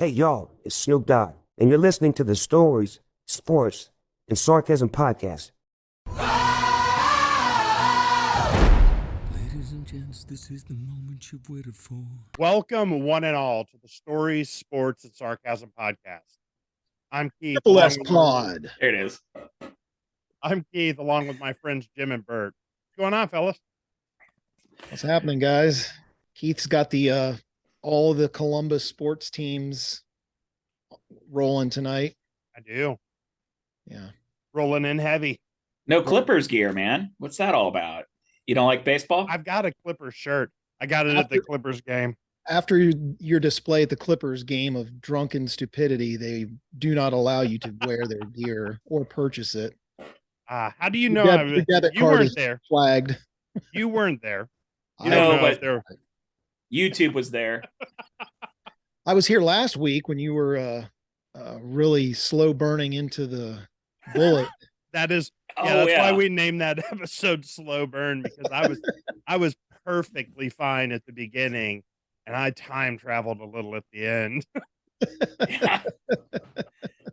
Hey y'all, it's Snoop Dogg, and you're listening to the Stories, Sports, and Sarcasm podcast. Ladies and gents, this is the moment you've waited for. Welcome, one and all, to the Stories, Sports, and Sarcasm podcast. I'm Keith. Triple S Pod. There it is. I'm Keith, along with my friends Jim and Bert. What's going on, fellas? What's happening, guys? Keith's got the all the Columbus sports teams rolling tonight. I do. Yeah. Rolling in heavy. No Clippers gear, man. What's that all about? You don't like baseball? I've got a Clippers shirt. I got it at the Clippers game. After your display at the Clippers game of drunken stupidity, they do not allow you to wear their gear or purchase it. How do you know? You weren't there. Flagged. You weren't there. You know, but YouTube was there. I was here last week when you were really slow burning into the bullet. That's why we named that episode "Slow Burn," because I was perfectly fine at the beginning, and I time traveled a little at the end. Yeah.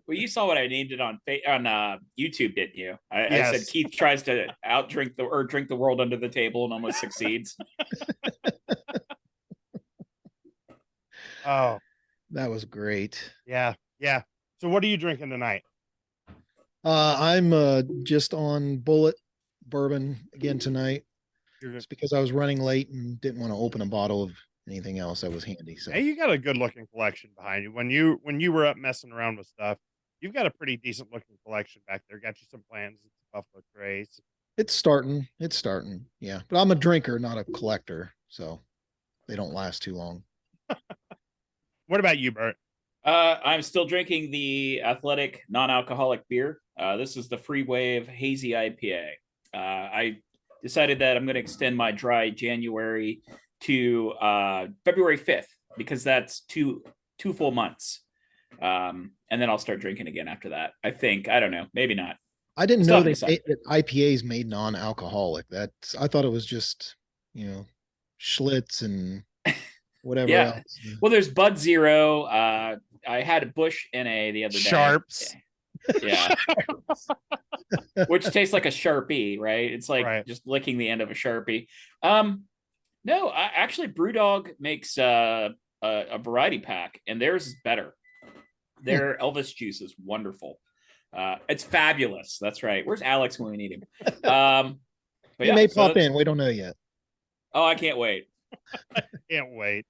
Well, you saw what I named it on YouTube, didn't you? I said Keith tries to drink the world under the table and almost succeeds. Oh, that was great. Yeah. So, what are you drinking tonight? I'm just on Bullet bourbon again tonight. Just because I was running late and didn't want to open a bottle of anything else that was handy. So hey, you got a good looking collection behind you. When you were up messing around with stuff, you've got a pretty decent looking collection back there. Got you some plans, Buffalo Trace. It's starting. Yeah, but I'm a drinker, not a collector, so they don't last too long. What about you, Bert? I'm still drinking the Athletic non-alcoholic beer. This is the Free Wave Hazy IPA. I decided that I'm going to extend my dry January to February 5th because that's two full months. And then I'll start drinking again after that. I think. I don't know. Maybe not. I didn't know that IPAs made non-alcoholic. I thought it was just, Schlitz and whatever else. Well, there's Bud Zero. I had a Bush NA the other day. Sharps. Yeah. Which tastes like a Sharpie, right? It's like just licking the end of a Sharpie. No, actually Brewdog makes a variety pack, and theirs is better. Their Elvis juice is wonderful. It's fabulous. That's right. Where's Alex when we need him? He may pop in. We don't know yet. Oh, I can't wait. Can't wait.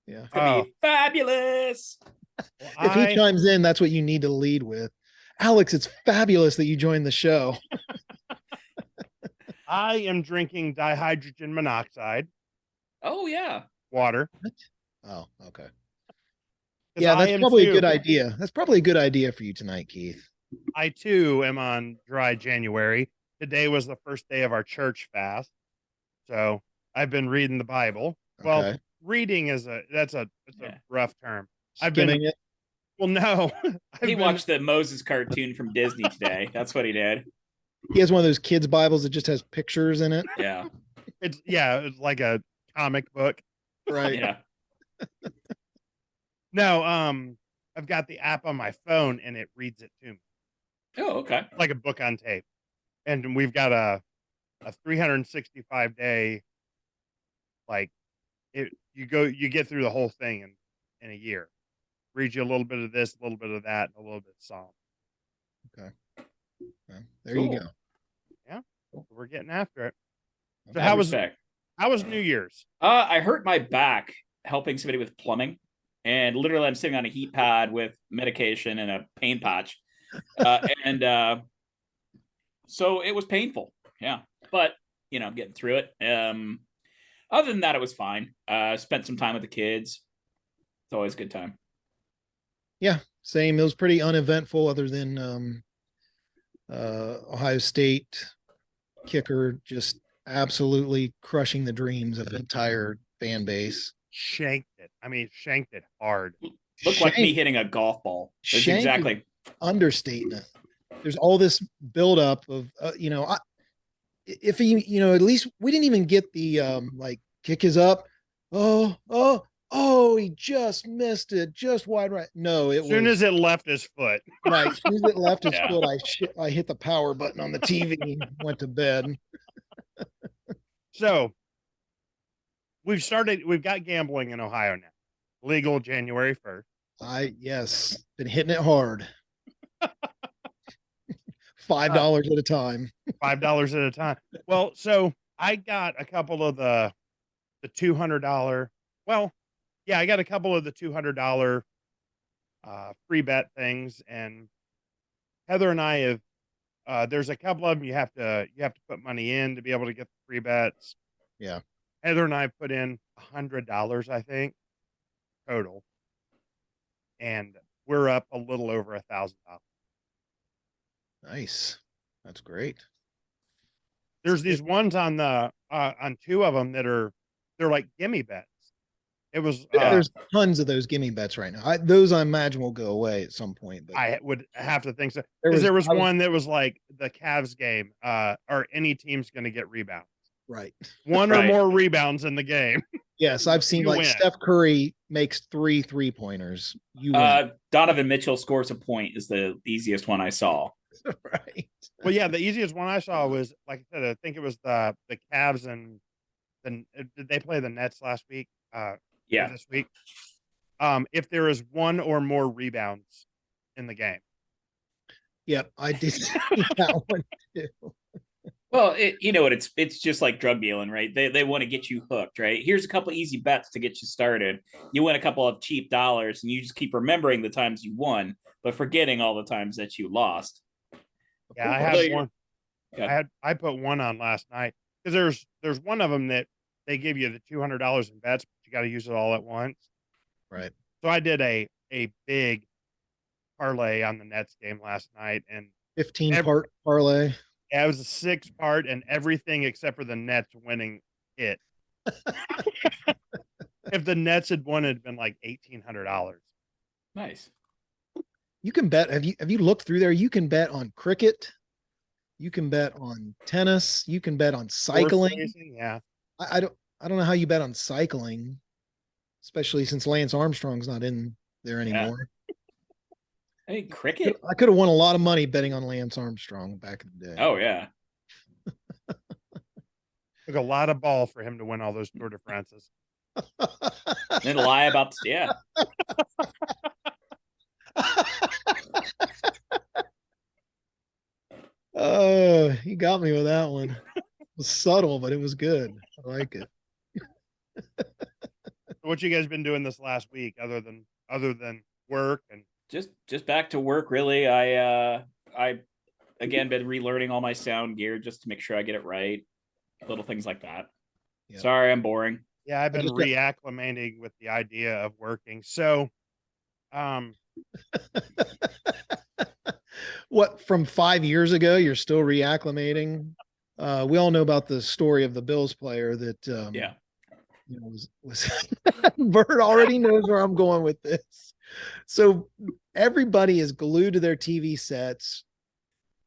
Yeah. It's gonna be fabulous. If he chimes in, that's what you need to lead with. Alex, it's fabulous that you joined the show. I am drinking dihydrogen monoxide. Oh, yeah. Water. What? Oh, okay. Yeah, that's probably a good idea. That's probably a good idea for you tonight, Keith. I, too, am on dry January. Today was the first day of our church fast. So I've been reading the Bible. Okay. Well, reading is a rough term. Skimming it. Well, no. He watched the Moses cartoon from Disney today. That's what he did. He has one of those kids' Bibles that just has pictures in it. Yeah. It's like a comic book. Right. Yeah. No, I've got the app on my phone and it reads it to me. Oh, okay. Like a book on tape. And we've got a 365 day, you get through the whole thing in a year. Read you a little bit of this, a little bit of that, and a little bit of Psalm. Okay. Well, there you go. Yeah. So we're getting after it. So Okay. how was New Year's? I hurt my back helping somebody with plumbing. And literally I'm sitting on a heat pad with medication and a pain patch. So it was painful. Yeah. But, I'm getting through it. Other than that, it was fine. Spent some time with the kids. It's always a good time. Yeah, same. It was pretty uneventful other than Ohio State kicker just absolutely crushing the dreams of the entire fan base. Shanked it hard. Looked like me hitting a golf ball. That's exactly. Understatement. There's all this buildup of, if he, at least we didn't even get the kick is up. Oh, oh, he just missed it, just wide right. No, it As soon was as it left his foot. right. As soon as it left his Yeah. foot, I hit the power button on the TV, went to bed. So we've got gambling in Ohio now. Legal January 1st. Yes, been hitting it hard. $5 at a time. $5 at a time. Well, so I got a couple of the $200. Well, yeah, I got a couple of the $200 free bet things, and Heather and I have. There's a couple of them you have to put money in to be able to get the free bets. Yeah. Heather and I put in $100, I think, total, and we're up a little over $1,000. Nice. That's great. There's these ones on two of them they're like gimme bets. It was There's tons of those gimme bets right now. Those I imagine will go away at some point. But I would have to think so, because there was one that was like the Cavs game, or any team's going to get rebounds. Right. One or more rebounds in the game. Yes, I've seen You like win. Steph Curry makes 3 3-pointers. You win. Donovan Mitchell scores a point is the easiest one I saw. Right. Well, yeah, the easiest one I saw was, like I said, I think it was the Cavs, and did they play the Nets last week? Yeah. This week. If there is one or more rebounds in the game. Yep, I did see that one too. Well, you know what? It's just like drug dealing, right? They want to get you hooked, right? Here's a couple easy bets to get you started. You win a couple of cheap dollars, and you just keep remembering the times you won, but forgetting all the times that you lost. Yeah, I had one. I put one on last night, because there's one of them that they give you the $200 in bets, but you got to use it all at once. Right. So I did a big parlay on the Nets game last night, and 15-part parlay. Yeah, it was a 6-part, and everything except for the Nets winning it. If the Nets had won, it'd been like $1,800. Nice. You can bet. Have you looked through there? You can bet on cricket. You can bet on tennis. You can bet on cycling. Racing, yeah. I don't know how you bet on cycling, especially since Lance Armstrong's not in there anymore. Hey, cricket. I could have won a lot of money betting on Lance Armstrong back in the day. Oh yeah. Took a lot of ball for him to win all those Tour de France's. Then lie about yeah. Oh, he got me with that one. It was subtle, but it was good. I like it. What you guys been doing this last week, other than work and just back to work? Really, I again been relearning all my sound gear just to make sure I get it right. Little things like that. Yep. Sorry, I'm boring. Yeah, I've been reacclimating with the idea of working. So, what, from 5 years ago, you're still reacclimating? We all know about the story of the Bills player that, you know, was Bert already knows where I'm going with this. So everybody is glued to their TV sets,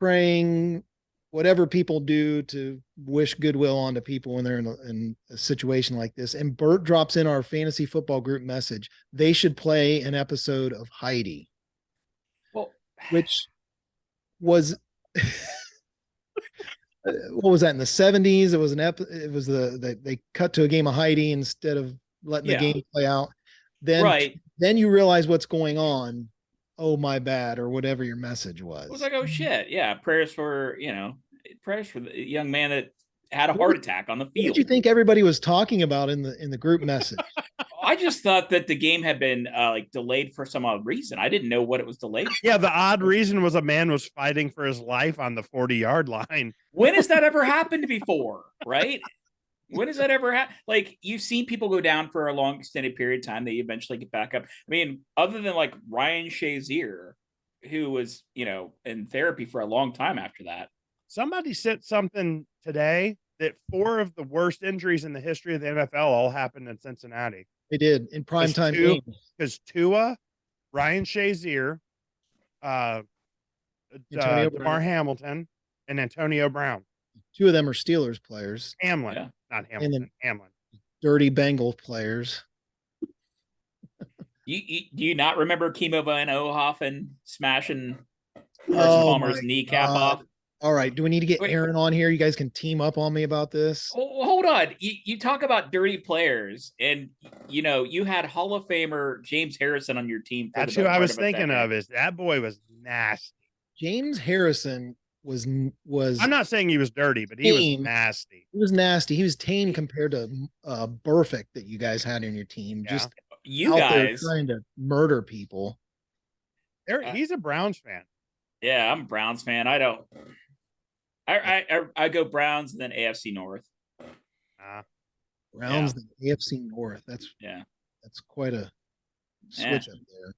praying, whatever people do to wish goodwill onto people when they're in a situation like this. And Bert drops in our fantasy football group message. They should play an episode of Heidi. Well, which was, what was that, in the 70s? It was they cut to a game of Heidi instead of letting the game play out. Then you realize what's going on. Oh, my bad, or whatever your message was. I was like, oh shit. Yeah. Prayers for the young man that had a heart attack on the field. What did you think everybody was talking about in the group message? I just thought that the game had been delayed for some odd reason. I didn't know what it was delayed for. Yeah, the odd reason was a man was fighting for his life on the 40-yard line. When has that ever happened before, right? When does that ever happen? Like, you've seen people go down for a long extended period of time, they eventually get back up. I mean, other than like Ryan Shazier, who was, in therapy for a long time after that. Somebody said something today that 4 of the worst injuries in the history of the NFL all happened in Cincinnati. They did, in primetime games. Because Tua, Ryan Shazier, DeMar Hamilton, and Antonio Brown. 2 of them are Steelers players. Hamlin, not Hamilton. Hamlin. Dirty Bengal players. Do you not remember Kimo Van Ohoffen smashing Carson Oh Palmer's my kneecap God. off? All right. Do we need to get Wait. Aaron on here? You guys can team up on me about this. Oh, hold on. You talk about dirty players, and you had Hall of Famer James Harrison on your team for That's the who better I part was of a thinking decade. of. Is that boy was nasty. James Harrison was I'm not saying he was dirty, but he was Tame. nasty. He was nasty. He was tame compared to Burfict that you guys had in your team. Yeah. Just You out there guys, trying to murder people. He's a Browns fan. yeah, I'm a Browns fan. I don't. I go Browns and then AFC North. Browns, the AFC North. That's quite a switch up there.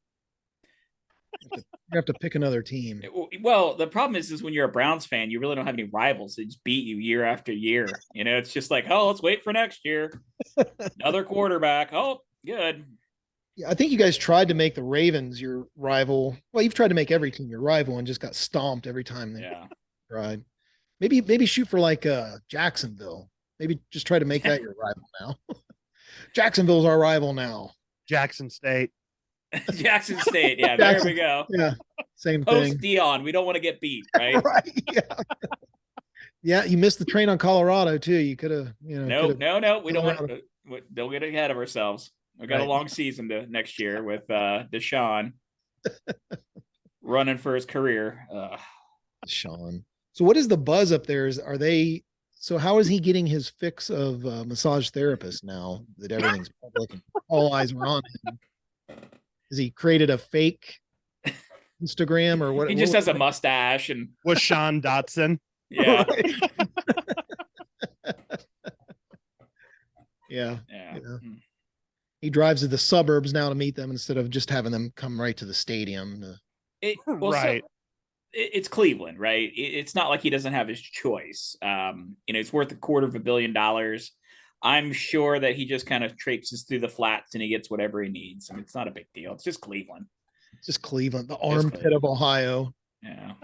You have to pick another team. Well, the problem is when you're a Browns fan, you really don't have any rivals. They just beat you year after year. It's just like, oh, let's wait for next year. Another quarterback. Oh, good. Yeah, I think you guys tried to make the Ravens your rival. Well, you've tried to make every team your rival and just got stomped every time they tried. Maybe shoot for like Jacksonville. Maybe just try to make that your rival now. Jacksonville's our rival now. Jackson State. Jackson State. Yeah, Jackson, there we go. Yeah, same Post thing. Dion. We don't want to get beat, right? Right. Yeah. Yeah, you missed the train on Colorado too. You could have, No. We don't want to. Don't get ahead of ourselves. We got a long season to next year with Deshaun running for his career. Deshaun. So what is the buzz up there? So how is he getting his fix of massage therapist now that everything's public and all eyes are on him? Has he created a fake Instagram or what? He just has a mustache and was Sean Dotson. Yeah. Yeah. Yeah. He drives to the suburbs now to meet them instead of just having them come right to the stadium. Right. It's Cleveland, right? It's not like he doesn't have his choice. It's worth $250 million. I'm sure that he just kind of traipses through the flats and he gets whatever he needs. I mean, it's not a big deal. It's just Cleveland. Just Cleveland, the armpit of Ohio. Yeah.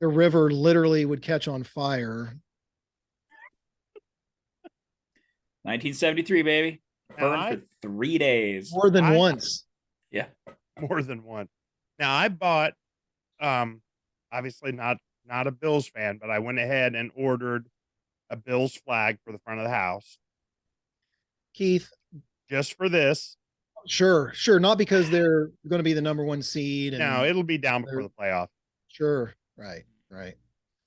The river literally would catch on fire. 1973, baby. Burned for 3 days. More than once. Yeah. More than one. Now I bought, obviously not a Bills fan, but I went ahead and ordered a Bills flag for the front of the house. Keith. Just for this. Sure. Not because they're going to be the number one seed. No, it'll be down before the playoff. Sure. Right.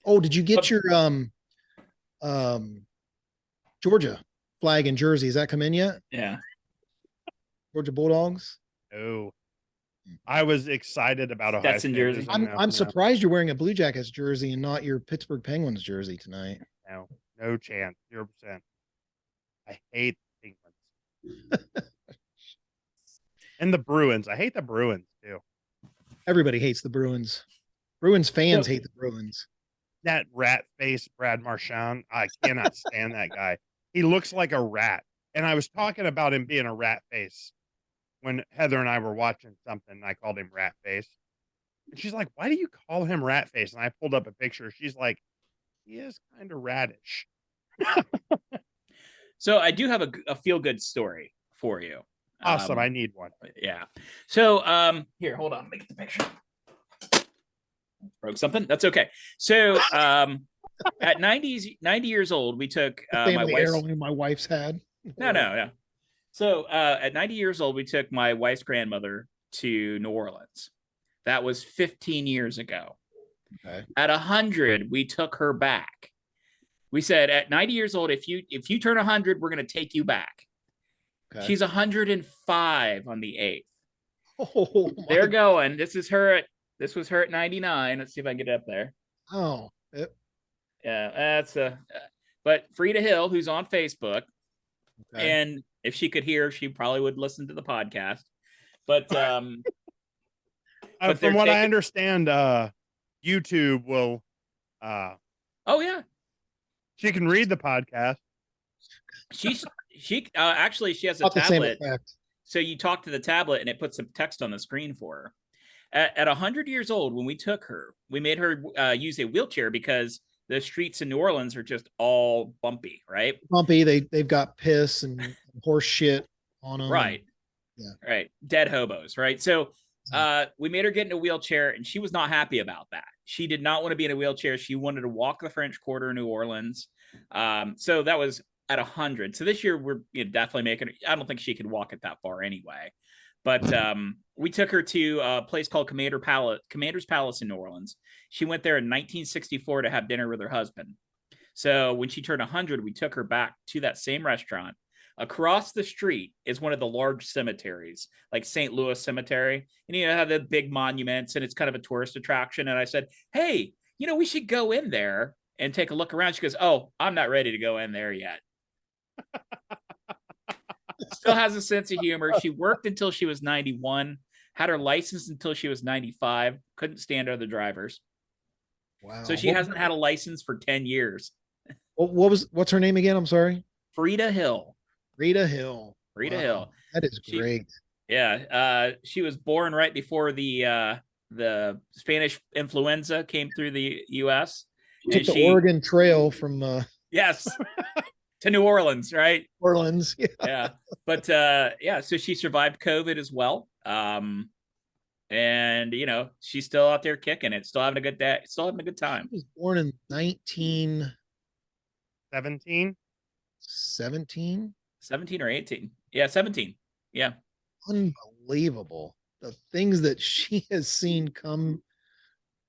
Oh, did you get your Georgia flag and jersey? Has that come in yet? Yeah. Georgia Bulldogs? No. I was excited about Ohio That's in State. Jersey. I'm surprised you're wearing a Blue Jackets jersey and not your Pittsburgh Penguins jersey tonight. No chance. 0%. I hate the Penguins. And the Bruins. I hate the Bruins too. Everybody hates the Bruins. Bruins fans hate the Bruins. That rat face Brad Marchand. I cannot stand that guy. He looks like a rat. And I was talking about him being a rat face when Heather and I were watching something. And I called him rat face. And she's like, why do you call him rat face? And I pulled up a picture. She's like, he is kind of radish. So I do have a feel-good story for you. Awesome. I need one. Yeah. So here, hold on. Let me get the picture. Broke something. That's okay. So at 90 years old, we took my wife's had. No. So at 90 years old, we took my wife's grandmother to New Orleans. That was 15 years ago. Okay. At 100, we took her back. We said at 90 years old, if you turn 100, we're going to take you back. Okay. She's 105 on the 8th. Oh, they're going. This was her at 99. Let's see if I can get it up there. Oh. Yep. Yeah, that's but Frida Hill, who's on Facebook, and if she could hear, she probably would listen to the podcast. But from what I understand, YouTube will oh yeah. She can read the podcast. She actually she has a tablet. So you talk to the tablet and it puts some text on the screen for her. At 100 years old, when we took her, we made her use a wheelchair because the streets in New Orleans are just all bumpy, right? Bumpy. They've got piss and horse shit on them. Right. Right. Dead hobos, right? So we made her get in a wheelchair, and she was not happy about that. She did not want to be in a wheelchair. She wanted to walk the French Quarter in New Orleans. So that was at 100. So this year we're definitely making. I don't think she could walk it that far anyway. But we took her to a place called Commander's Palace in New Orleans. She went there in 1964 to have dinner with her husband. So when she turned 100, we took her back to that same restaurant. Across the street is one of the large cemeteries, like St. Louis Cemetery. And have the big monuments, and it's kind of a tourist attraction. And I said, hey, we should go in there and take a look around. She goes, oh, I'm not ready to go in there yet. Still has a sense of humor. She worked until she was 91, had her license until she was 95, couldn't stand other drivers. Wow. So she hasn't had a license for 10 years. What's her name again? I'm sorry. Frida Hill. Frida Hill. Frida Wow. Hill. That is great. Yeah. She was born right before the Spanish influenza came through the US. She took the Oregon Trail from yes. to New Orleans, right? Orleans. Yeah. But so she survived COVID as well. And she's still out there kicking it, still having a good day, still having a good time. She was born in 1917. 17 or 18. Yeah, 17. Yeah. Unbelievable. The things that she has seen come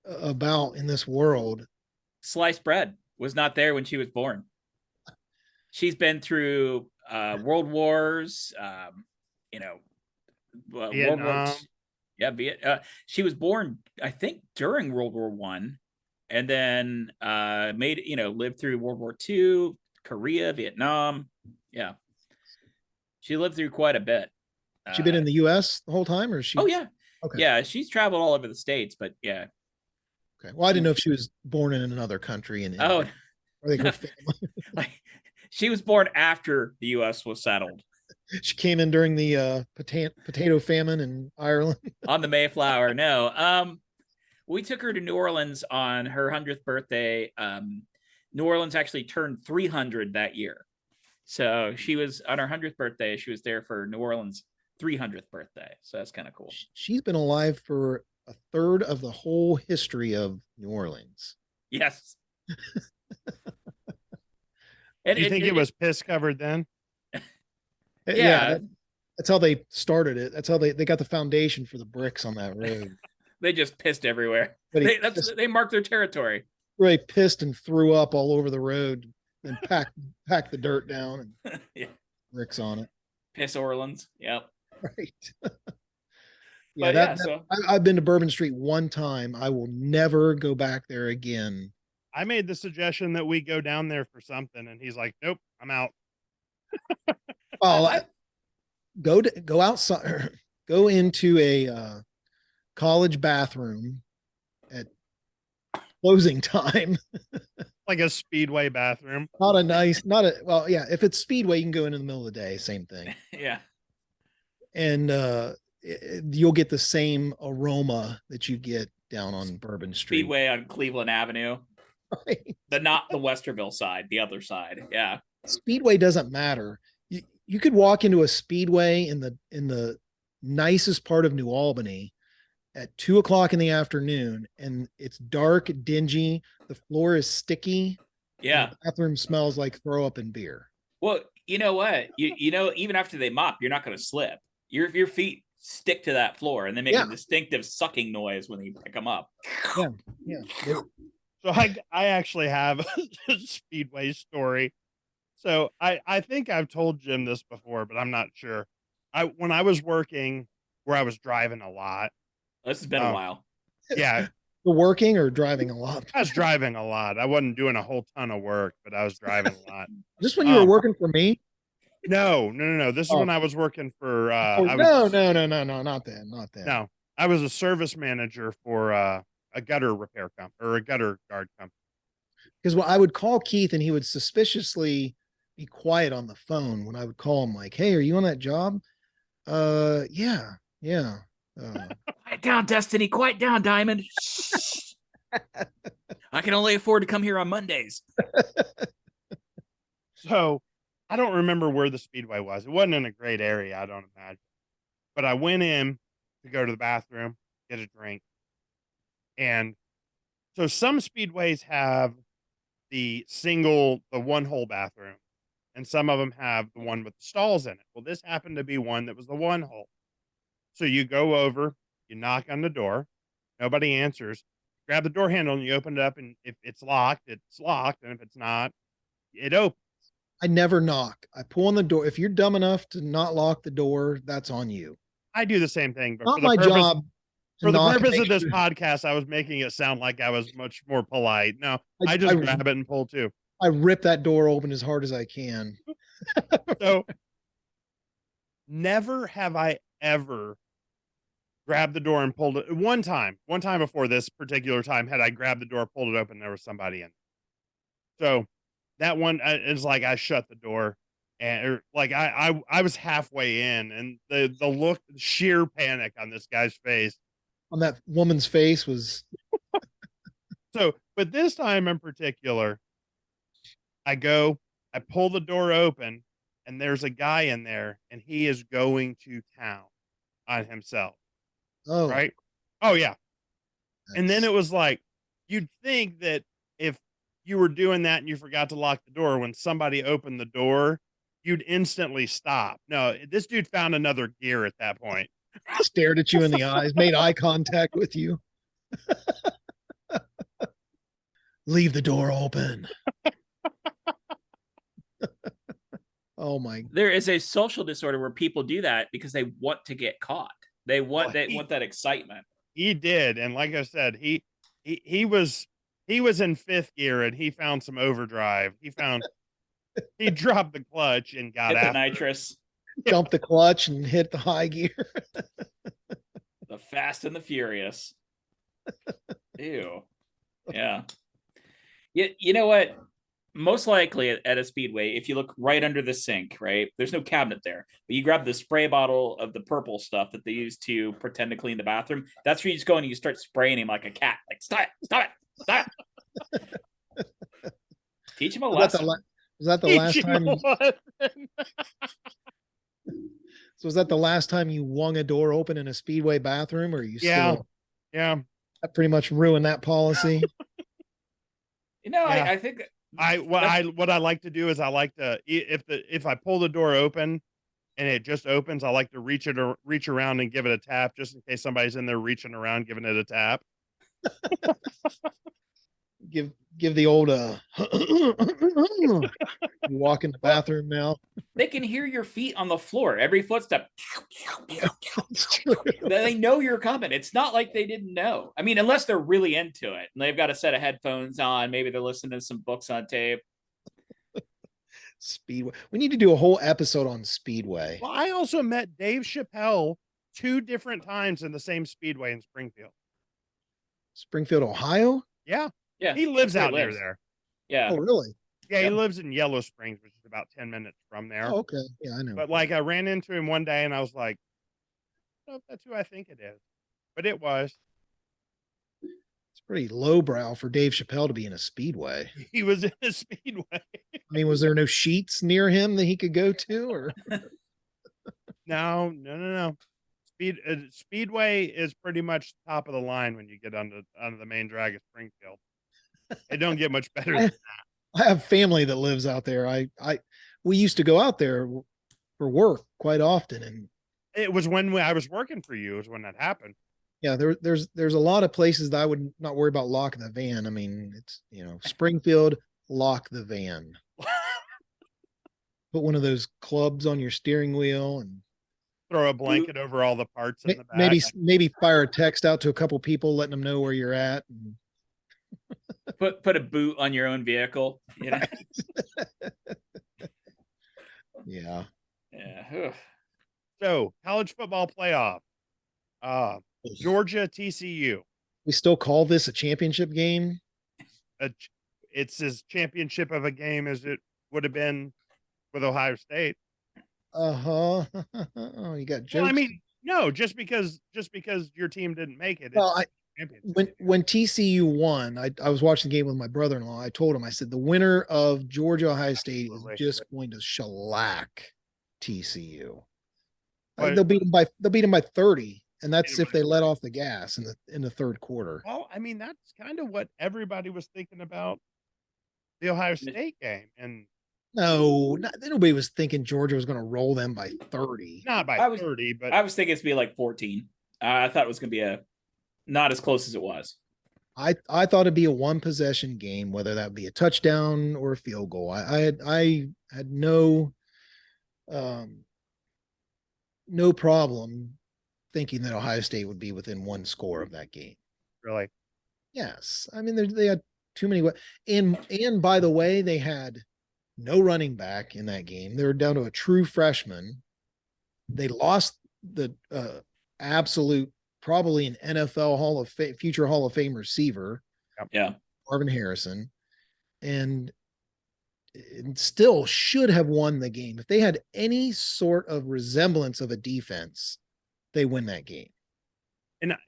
about in this world. Sliced bread was not there when she was born. She's been through world wars, World Wars. Yeah, she was born, I think, during World War I, and then lived through World War II, Korea, Vietnam. Yeah, she lived through quite a bit. She been in the U.S. the whole time, or she? Oh yeah, okay. Yeah, she's traveled all over the states, but yeah. Okay, well, I didn't know if she was born in another country. Or like her family. She was born after the U.S. was settled. She came in during the potato famine in Ireland. On the Mayflower. No. We took her to New Orleans on her 100th birthday. New Orleans actually turned 300 that year. So she was on her 100th birthday. She was there for New Orleans' 300th birthday. So that's kind of cool. She's been alive for a third of the whole history of New Orleans. Yes. Do you think it was piss covered then? Yeah, that's how they started it. That's how they got the foundation for the bricks on that road. They just pissed everywhere. They marked their territory. Really pissed and threw up all over the road and packed the dirt down and bricks on it. Piss Orleans. Yep. Right. I've been to Bourbon Street one time. I will never go back there again. I made the suggestion that we go down there for something, and he's like, nope, I'm out. Go outside, go into a college bathroom at closing time. Like a Speedway bathroom. If it's Speedway, you can go in the middle of the day, same thing. Yeah. And you'll get the same aroma that you get down on Bourbon Street. Speedway on Cleveland Avenue. Right. Not the Westerville side, the other side. Yeah. Speedway doesn't matter. You could walk into a Speedway in the nicest part of New Albany at 2:00 in the afternoon, and it's dark, dingy. The floor is sticky. Yeah. The bathroom smells like throw up and beer. Well, you know what? Even after they mop, you're not going to slip. Your feet stick to that floor, and they make a distinctive sucking noise when you pick them up. Yeah. So I actually have a Speedway story. So I think I've told Jim this before, but I'm not sure. When I was working where I was driving a lot. This has been a while. Yeah. Working or driving a lot? I was driving a lot. I wasn't doing a whole ton of work, but I was driving a lot. Just when you were working for me? No. This is when I was working for no, not that. No. I was a service manager for a gutter repair company or a gutter guard company. Because I would call Keith and he would suspiciously be quiet on the phone when I would call him, like, hey, are you on that job? Yeah. Quiet down, Destiny. Quiet down, Diamond. I can only afford to come here on Mondays. So I don't remember where the Speedway was. It wasn't in a great area, I don't imagine. But I went in to go to the bathroom, get a drink. And so some speedways have the one hole bathroom, and some of them have the one with the stalls in it. Well, this happened to be one that was the one hole. So you go over, you knock on the door, nobody answers, grab the door handle and you open it up, and if it's locked, it's locked, and if it's not, it opens. I never knock. I pull on the door. If you're dumb enough to not lock the door, that's on you. I do the same thing, but Not for the my purpose, job. for the knock and purpose make of this sure- podcast, I was making it sound like I was much more polite. No, I- I just I- grab it and pull too. I rip that door open as hard as I can. So never have I ever grabbed the door and pulled it. One time before this particular time, had I grabbed the door, pulled it open, there was somebody in. So that one is like I shut the door, and like I was halfway in, and the look, sheer panic on this guy's face. On that woman's face was So, but this time in particular, I pull the door open, and there's a guy in there, and he is going to town on himself. oh Right? Oh yeah. And then that's- it was like, you'd think that if you were doing that and you forgot to lock the door, when somebody opened the door, you'd instantly stop. No, this dude found another gear at that point. stared at you in the eyes, made eye contact with you. Leave the door open. Oh my! There is a social disorder where people do that because they want to get caught. They want that excitement. He did, and like I said, he was in fifth gear, and he found some overdrive. He dropped the clutch and got Hit the after it. nitrous, Dump the clutch and hit the high gear. the Fast and the Furious. Ew. Yeah. You know what? Most likely at a speedway, if you look right under the sink, right, there's no cabinet there, but you grab the spray bottle of the purple stuff that they use to pretend to clean the bathroom. That's where you just go and you start spraying him like a cat. Like, stop it. Teach him a lesson. Was that the last time? So was that the last time you wung a door open in a speedway bathroom, or are you Yeah. still Yeah. that pretty much ruined that policy? You know, Yeah. I think What I like to do is I like to, if I pull the door open and it just opens, I like to reach around and give it a tap, just in case somebody's in there reaching around giving it a tap. Give the old you walk in the bathroom now. they can hear your feet on the floor. Every footstep. It's true. They know you're coming. It's not like they didn't know. I mean, unless they're really into it and they've got a set of headphones on. Maybe they're listening to some books on tape. Speedway. We need to do a whole episode on Speedway. Well, I also met Dave Chappelle 2 different times in the same speedway in Springfield. Springfield, Ohio? Yeah. Yeah. He lives that's out where near he lives. there. Yeah. Oh, really? Yeah, he Yep. lives in Yellow Springs, which is about 10 minutes from there. Oh, okay. Yeah, I know. But like I ran into him one day and I was like, I don't know if that's who I think it is. But it was. It's pretty lowbrow for Dave Chappelle to be in a Speedway. He was in a speedway. I mean, was there no sheets near him that he could go to, or No. Speedway is pretty much top of the line when you get onto the main drag of Springfield. It don't get much better than I have family that lives out there. We used to go out there for work quite often, and it was when I was working for you is when that happened. yeah, there's a lot of places that I would not worry about locking the van. I mean, it's Springfield, lock the van. Put one of those clubs on your steering wheel and Throw a blanket over all the parts in the back. maybe fire a text out to a couple people letting them know where you're at. And Put a boot on your own vehicle. You know? yeah. Yeah. Ugh. So college football playoff. Georgia TCU. We still call this a championship game. It's as championship of a game as it would have been with Ohio State. Oh, you got jokes. Well, I mean, no, just because your team didn't make it. Well, it's championship. when TCU won, I was watching the game with my brother-in-law. I told him, I said, the winner of Georgia Ohio State Absolutely. is just going to shellac TCU. But- They'll beat them by 30, and that's them if by they let off the gas in the third quarter. Well, I mean, that's kind of what everybody was thinking about the Ohio State game, and No, nobody was thinking Georgia was going to roll them by 30. not by 30, but I was thinking it's be like 14. I thought it was going to be not as close as it was. I thought it'd be a one possession game, whether that be a touchdown or a field goal. I had no problem thinking that Ohio State would be within one score of that game. really, Yes, I mean they had too many. And by the way, they had no running back in that game. They were down to a true freshman. They lost the absolute, probably an NFL future Hall of Fame receiver. Yeah. Marvin Harrison, and still should have won the game. If they had any sort of resemblance of a defense, they win that game.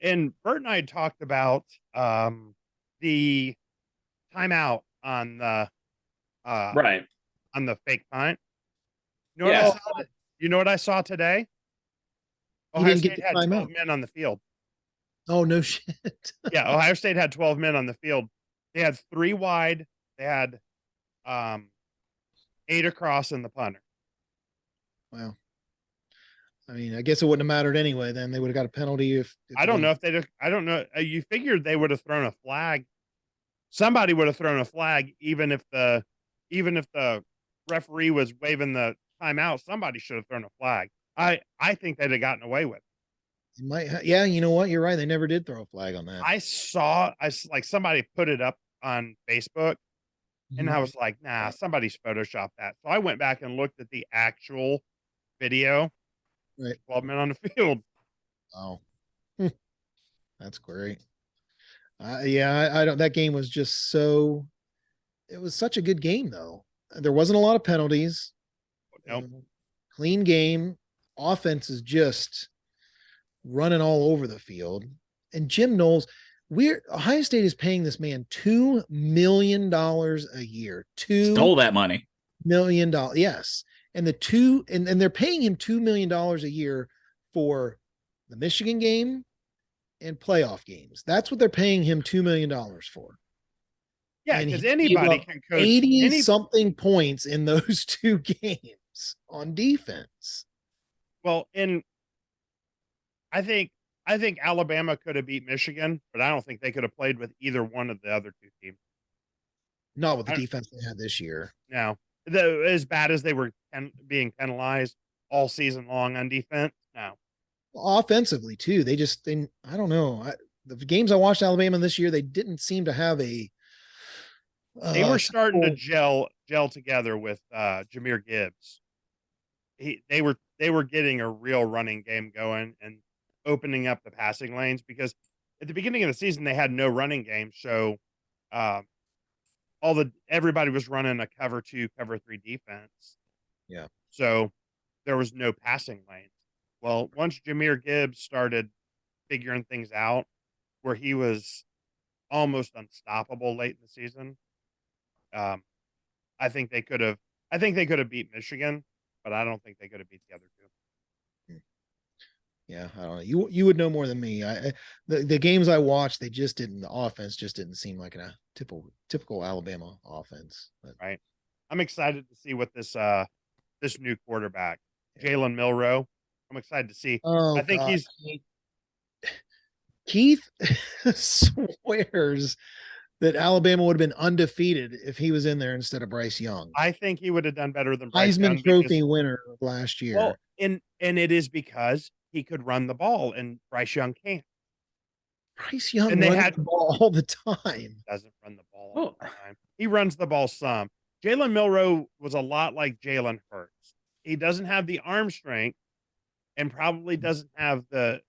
and Bert and I had talked about the timeout on the Right. on the fake punt. You know Yeah. what I saw? You know what I saw today? He Ohio didn't get State the had timeout. 12 men on the field. Oh no shit. Yeah, Ohio State had 12 men on the field. They had 3 wide. They had 8 across in the punter. Wow. I mean, I guess it wouldn't have mattered anyway. Then they would have got a penalty if I don't know if they'd. I don't know. You figured they would have thrown a flag. Somebody would have thrown a flag, even if the referee was waving the timeout. Somebody should have thrown a flag. I think they'd have gotten away with it. It might. Yeah, you know what? You're right. They never did throw a flag on that. Like somebody put it up on Facebook, and Mhm. I was like, nah, somebody's photoshopped that. So I went back and looked at the actual video. Right. 12 men on the field. Oh, that's great. Yeah, I don't. That game was just so. It was such a good game, though. There wasn't a lot of penalties. Nope. Clean game. Offense is just running all over the field. And Jim Knowles, Ohio State is paying this man $2 million a year. Stole that money. $2 million. Yes. And and they're paying him $2 million a year for the Michigan game and playoff games. That's what they're paying him $2 million for. Yeah, And because he gave anybody up can coach 80 something points in those 2 games on defense. Well, and I think Alabama could have beat Michigan, but I don't think they could have played with either one of the other 2 teams. Not with the defense they had this year. No, as bad as they were being penalized all season long on defense. No, Offensively too. I don't know. The games I watched Alabama this year, they didn't seem to have a. they were starting to gel together with Jahmyr Gibbs. They were getting a real running game going and opening up the passing lanes, because at the beginning of the season they had no running game, so everybody was running a cover 2, cover 3 defense. Yeah. So there was no passing lanes. Well, once Jahmyr Gibbs started figuring things out, where he was almost unstoppable late in the season, I think they could have beat Michigan, but I don't think they could have beat the other 2. Yeah, I don't know. You would know more than me. The games I watched, the offense just didn't seem like a typical Alabama offense. But, Right. I'm excited to see what this new quarterback, Jalen Milroe. I'm excited to see. oh, I think God. he's Keith swears that Alabama would have been undefeated if he was in there instead of Bryce Young. I think he would have done better than Bryce Heisman Young Trophy winner of last year. Well, and it is because he could run the ball and Bryce Young can't. Bryce Young and they runs had- the ball all the time. Doesn't run the ball all the time. He runs the ball some. Jalen Milroe was a lot like Jalen Hurts. He doesn't have the arm strength and probably doesn't have the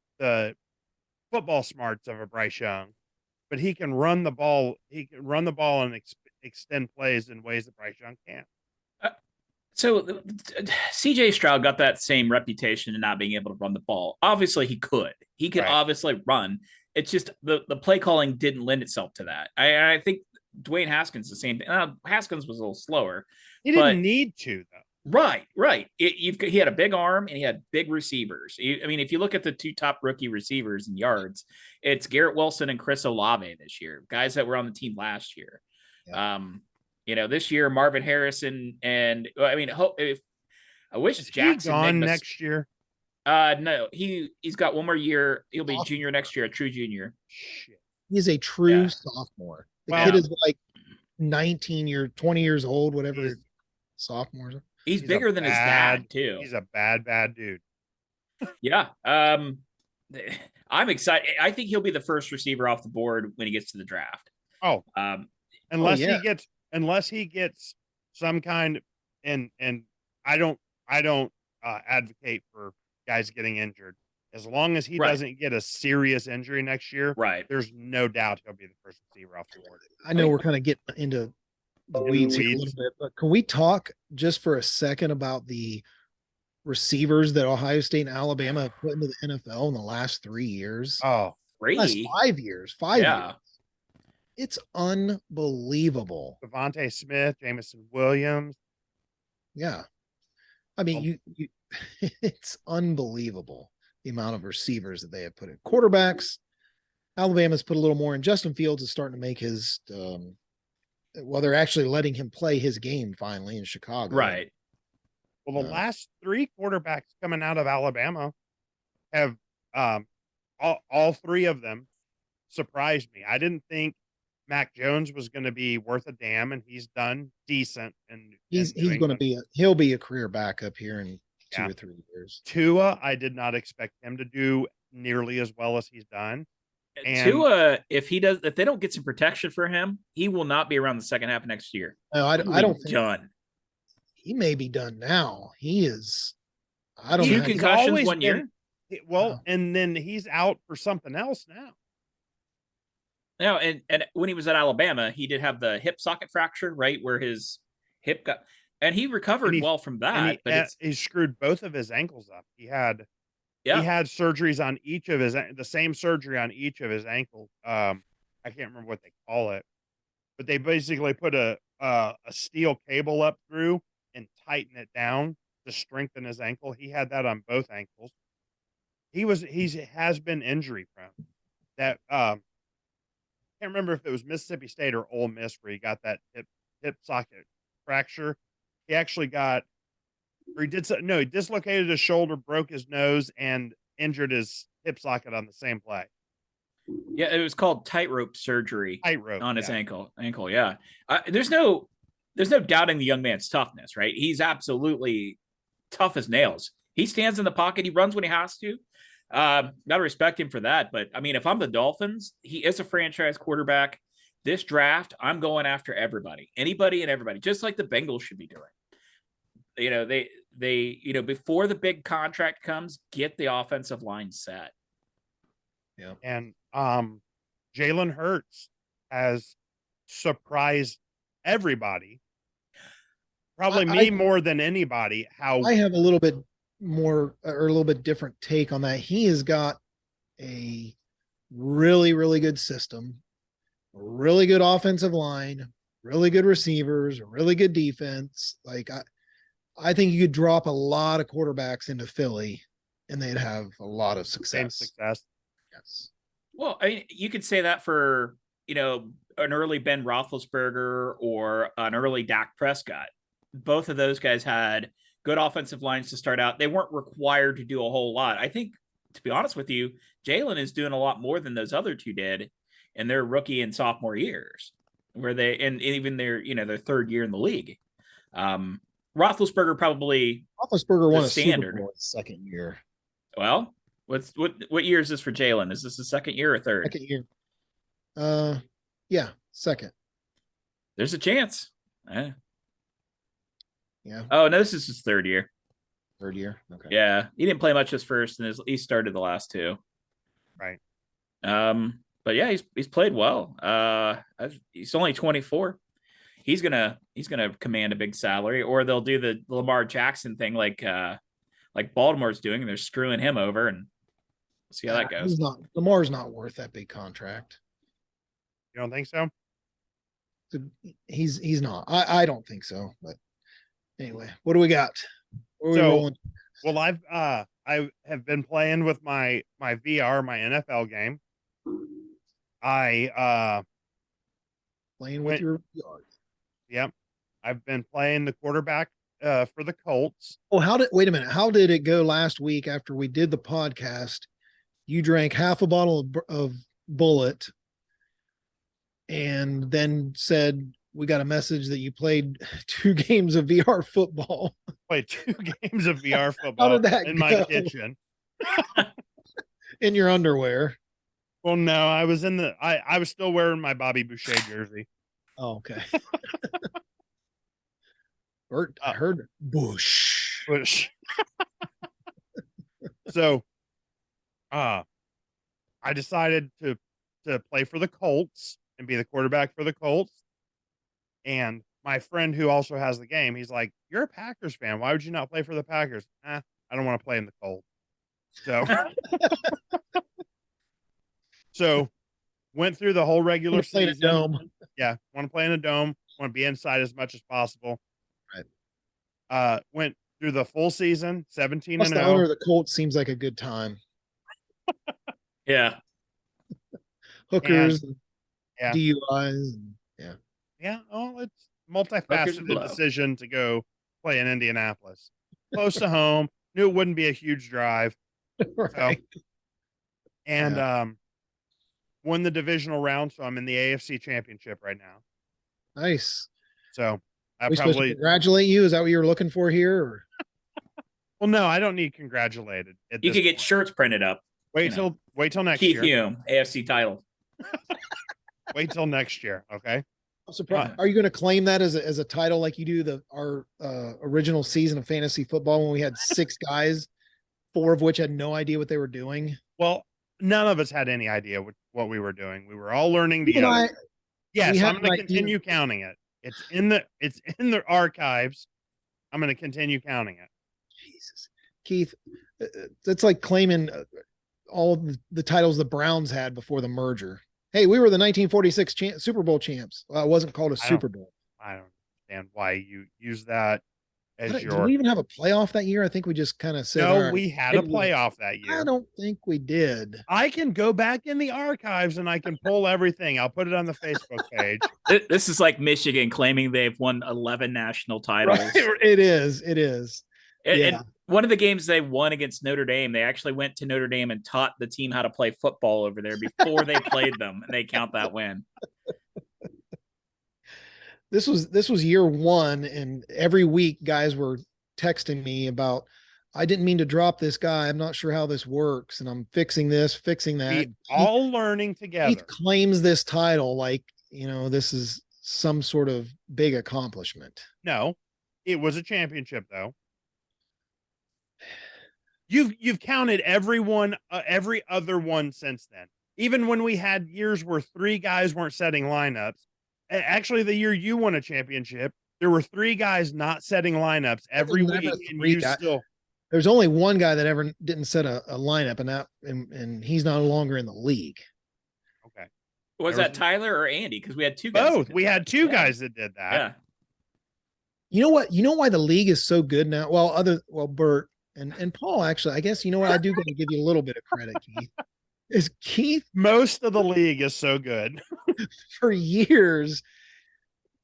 football smarts of a Bryce Young, but he can run the ball. He can run the ball and extend plays in ways that Bryce Young can't. So CJ Stroud got that same reputation of not being able to run the ball. Obviously he could Right. obviously run. It's just the play calling didn't lend itself to that. I think Dwayne Haskins the same thing. Haskins was a little slower. He didn't But- need to, though. Right, right. He had a big arm and he had big receivers. I mean, if you look at the two top rookie receivers in yards, it's Garrett Wilson and Chris Olave this year, guys that were on the team last year. Yeah. This year Marvin Harrison and I mean, if I wish Is he Jackson gone Nigma. next year? No, he's got one more year. He'll be junior next year, a true junior. Shit. He's a true Yeah. sophomore. The Well- kid is like 20 years old, whatever. He's- Sophomores. He's a bigger than his dad too. He's a bad dude. Yeah. I'm excited. I think he'll be the first receiver off the board when he gets to the draft. Oh, unless yeah. he gets some kind, and I don't advocate for guys getting injured. As long as he Right. doesn't get a serious injury next year, Right. there's no doubt he'll be the first receiver off the board. I know we're kind of getting into the weeds here a little bit, but can we talk just for a second about the receivers that Ohio State and Alabama have put into the NFL in the last 3 years? Oh, Last Brady. 5 years. 5 Yeah. years. It's unbelievable. Devontae Smith, Jamison Williams. Yeah. I mean, you it's unbelievable the amount of receivers that they have put in. Quarterbacks, Alabama's put a little more in. Justin Fields is starting to make his they're actually letting him play his game finally in Chicago. Right. Well, the last 3 quarterbacks coming out of Alabama have all 3 of them surprised me. I didn't think Mac Jones was going to be worth a damn, and he's done decent. And He's going to he'll be a career backup here in 2 Yeah. or 3 years. Tua, I did not expect him to do nearly as well as he's done. And Tua, if they don't get some protection for him, he will not be around the second half of next year. No, I don't think Done. he may be done now. He is. I don't Two know. He's concussions always 1 year. Well, and then he's out for something else now. No, and when he was at Alabama, he did have the hip socket fracture, right, where his hip got, and he recovered And he- well from that. And But he screwed both of his ankles up. He had surgeries on each of the same surgery on each of his ankles. I can't remember what they call it, but they basically put a steel cable up through and tighten it down to strengthen his ankle. He had that on both ankles. He has been injury prone. That can't remember if it was Mississippi State or Ole Miss where he got that hip socket fracture. He actually he dislocated his shoulder, broke his nose, and injured his hip socket on the same play. yeah, it was called tightrope surgery Tightrope on his yeah. ankle. Yeah, there's no doubting the young man's toughness, right? He's absolutely tough as nails. He stands in the pocket. He runs when he has to. Gotta respect him for that. But I mean, if I'm the Dolphins, he is a franchise quarterback. This draft, I'm going after everybody, anybody and everybody, just like the Bengals should be doing. They before the big contract comes, get the offensive line set. Yeah. And Jalen Hurts has surprised everybody. Probably me more than anybody. How I have a little bit more or a little bit different take on that. He has got a really, really good system, a really good offensive line, really good receivers, a really good defense. Like I think you could drop a lot of quarterbacks into Philly and they'd have a lot of same success. success. Yes. Well, I mean, you could say that for an early Ben Roethlisberger or an early Dak Prescott. Both of those guys had good offensive lines to start out. They weren't required to do a whole lot. I think, to be honest with you, Jalen is doing a lot more than those other two did in their rookie and sophomore years, where they and even their third year in the league. Roethlisberger probably won a standard. Super Bowl his second year. Well, what year is this for Jalen? Is this the second year or third? Second year. Yeah, second. There's a chance. Yeah, Oh no, this is his third year. third year. Okay. Yeah, he didn't play much his first, and he started the last two. Right. But yeah, he's played well. He's only 24. He's gonna command a big salary, or they'll do the Lamar Jackson thing like Baltimore's doing, and they're screwing him over, and see how that goes. Lamar's not worth that big contract. You don't think so? He's not. I don't think so. But Anyway, what do we got? What are we So- rolling? Well, I have been playing with my VR, my NFL game. Playing with wait. your yard. Yep, I've been playing the quarterback for the Colts. Oh, wait a minute. How did it go last week after we did the podcast? You drank half a bottle of Bullet and then said we got a message that you played 2 games of VR football. Played 2 games of VR football did that in my go? kitchen. In your underwear. Well, no, I was I was still wearing my Bobby Boucher jersey. Oh, okay. Bert, I heard Bush. Which, so, I decided to play for the Colts and be the quarterback for the Colts. And my friend who also has the game, he's like, "You're a Packers fan. Why would you not play for the Packers?" I don't want to play in the cold. So, so went through the whole regular Play in a season. dome. Yeah, want to play in a dome. Want to be inside as much as possible. Right. Went through the full season, 17 Plus and the owner 0. of the Colts seems like a good time. Yeah. Hookers, yeah. DUIs, and, yeah. Yeah, oh, it's Fuckers multifaceted blow. decision to go play in Indianapolis. Close to home. Knew it wouldn't be a huge drive. Right. And won the divisional round, so I'm in the AFC Championship right now. Nice. So I Are we supposed to probably congratulate you? Is that what you were looking for here? Or? well, no, I don't need congratulated. You could get shirts printed up. Wait you know. till next Keith year. Hume, AFC title. Wait till next year, okay? I'm surprised. Are you going to claim that as a title like you do our original season of fantasy football when we had 6 guys, 4 of which had no idea what they were doing? Well, none of us had any idea what we were doing. We were all learning together. Yes, I'm going to continue counting it. It's in the archives. I'm going to continue counting it. Jesus, Keith, that's like claiming all the titles the Browns had before the merger. Hey, we were the 1946 Super Bowl champs. Well, it wasn't called a Super Bowl. I don't understand why you use that as Did your. we even have a playoff that year? I think we just kind of said. No, all right, we had a playoff that year. I don't think we did. I can go back in the archives and I can pull everything. I'll put it on the Facebook page. This is like Michigan claiming they've won 11 national titles. Right. It is. And one of the games they won against Notre Dame, they actually went to Notre Dame and taught the team how to play football over there before they played them, and they count that win. This was year 1, and every week guys were texting me about, I didn't mean to drop this guy. I'm not sure how this works, and I'm fixing this, fixing that. All learning together. He claims this title like, this is some sort of big accomplishment. No, it was a championship though. You've counted everyone, every other one since then. Even when we had years where 3 guys weren't setting lineups. Actually, the year you won a championship, there were 3 guys not setting lineups every week, and you still. There's only one guy that ever didn't set a lineup, and he's no longer in the league. Okay, Was that Tyler or Andy? Because we had 2 guys. Both. We had 2 guys that did that. Yeah. You know what? You know why the league is so good now? Well, Bert and Paul, actually, I guess, you know what? I do got to give you a little bit of credit, Keith. Is Keith, most of the league is so good. For years,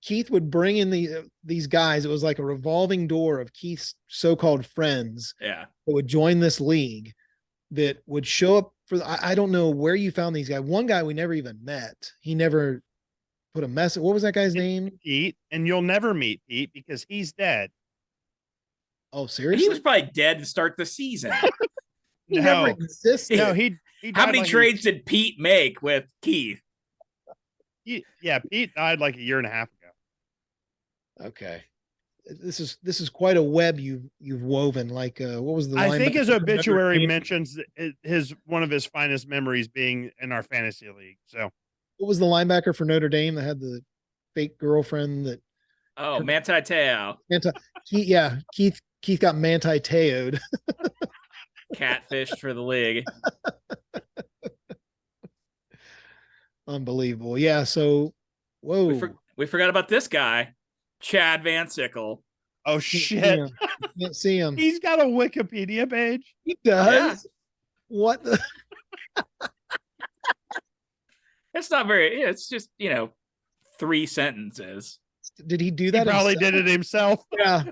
Keith would bring in these guys. It was like a revolving door of Keith's so-called friends. Yeah. That would join this league that would show up for, I don't know where you found these guys. One guy we never even met. He never put a message. What was that guy's name? Pete, and you'll never meet Pete because he's dead. Oh, seriously? He was probably dead to start the season. He never existed. No, he How many trades did Pete make with Keith? Pete died like a year and a half ago. Okay. This is quite a web you've woven. Like what was the I think his obituary mentions mentions one of his finest memories being in our fantasy league. So what was the linebacker for Notre Dame that had the fake girlfriend that Manti Te'o. Keith got Manti Te'o'd. Catfished for the league. Unbelievable. Yeah. So, whoa. We forgot about this guy, Chad Van Sickle. Oh shit. Can't see him. He's got a Wikipedia page. He does. What the? It's not very. It's just 3 sentences. Did he do He that? probably himself? did it himself. Yeah.